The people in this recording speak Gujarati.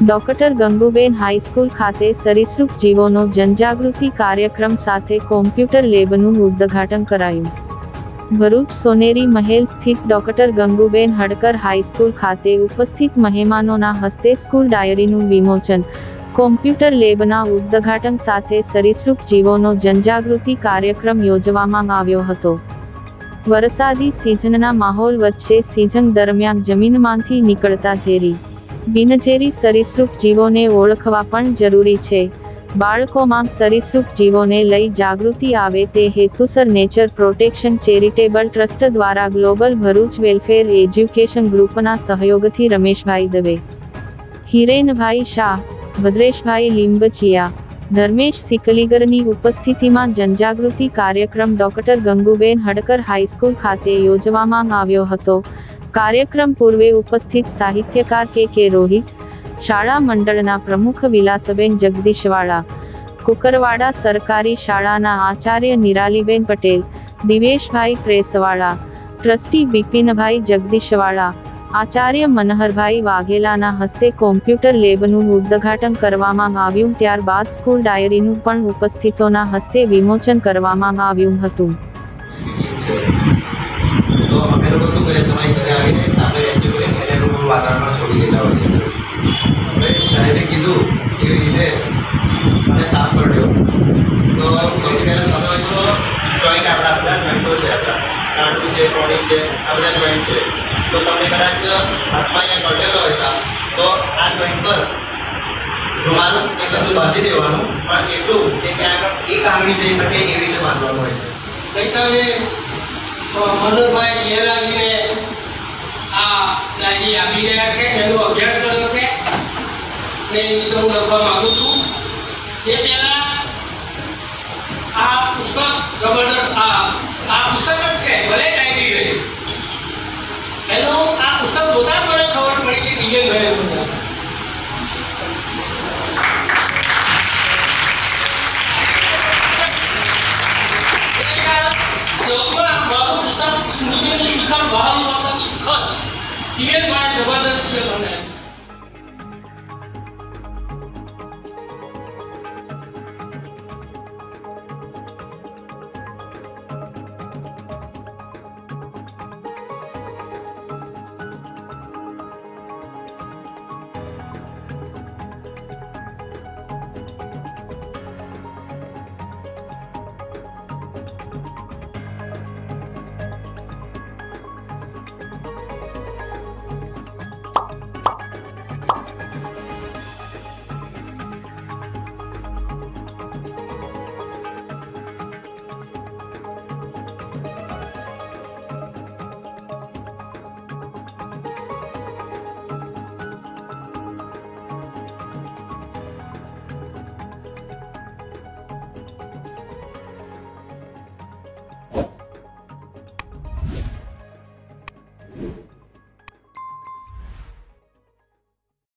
ડોક્ટર ગંગુબેન હાઈસ્કૂલ ખાતે સરીસૃપ જીવોનો જનજાગૃતિ કાર્યક્રમ સાથે કોમ્પ્યુટર લેબનું ઉદ્ઘાટન કરાયું। ભરૂચ સોનેરી મહેલ સ્થિત ડોક્ટર ગંગુબેન હડકર હાઈસ્કૂલ ખાતે ઉપસ્થિત મહેમાનોના હસ્તે સ્કૂલ ડાયરીનું વિમોચન, કોમ્પ્યુટર લેબના ઉદ્ઘાટન સાથે સરીસૃપ જીવોનો જનજાગૃતિ કાર્યક્રમ યોજવામાં આવ્યો હતો। વરસાદી સિઝનના માહોલ વચ્ચે સિઝન દરમિયાન જમીનમાંથી નીકળતા ઝેરી, બિનઝેરી સરીસૃપ જીવોને ઓળખવા પણ જરૂરી છે। બાળકોમાં સરીસૃપ જીવોને લઈ જાગૃતિ આવે તે હેતુસર નેચર પ્રોટેક્શન ચેરિટેબલ ટ્રસ્ટ દ્વારા ગ્લોબલ ભરૂચ વેલફેર એજ્યુકેશન ગ્રુપના સહયોગથી રમેશભાઈ દવે, હિરેનભાઈ શાહ, ભદ્રેશભાઈ લીંબચિયા, ધર્મેશ સિકલીગરની ઉપસ્થિતિમાં જનજાગૃતિ કાર્યક્રમ ડોક્ટર ગંગુબેન હડકર હાઈસ્કૂલ ખાતે યોજવામાં આવ્યો હતો। કાર્યક્રમ પૂર્વે ઉપસ્થિત સાહિત્યકાર કે રોહિત, શાળા મંડળના પ્રમુખ વિલાસબેન જગદીશવાળા, કુકરવાડા સરકારી શાળાના આચાર્ય નિરાલીબેન પટેલ, દિવેશભાઈ પ્રેસવાળા, ટ્રસ્ટી બિપિનભાઈ જગદીશવાળા, આચાર્ય મનહરભાઈ વાઘેલાના હસ્તે કોમ્પ્યુટર લેબનું ઉદ્ઘાટન કરવામાં આવ્યું। ત્યારબાદ સ્કૂલ ડાયરીનું પણ ઉપસ્થિતોના હસ્તે વિમોચન કરવામાં આવ્યું હતું। तो અમે લોકો શું કરીએ, તમારી ઘરે આવીને સામે રેસ્ક્યુ કરીને એને રૂમ વાતાવરણમાં છોડી દેતા હોઈએ છીએ। હવે સાહેબે કીધું એવી રીતે મને સાફ કર્યો તો સૌથી પહેલાં તમે હોય તો જોઈન્ટ આપણા બધા જોઈન્ટો છે, આપણા કાંટું છે, કોડી છે, આ બધા જોઈન્ટ છે। તો તમે કદાચ હાથમાં અહીંયા પડેલો હોય સાફ તો આ જોઈન્ટ પર રૂમાલ કે કશું બાંધી દેવાનું, પણ એટલું કે ક્યાંક એક આંગળી જઈ શકે એવી રીતે બાંધવાનું હોય છે। ગઈકાલે મનોહરભાઈ ઘેરાજીને આ ડાયરી આપી રહ્યા છે, એનો અભ્યાસ કર્યો છે, મેં એ વિશે હું લખવા માગું છું। તે પહેલાં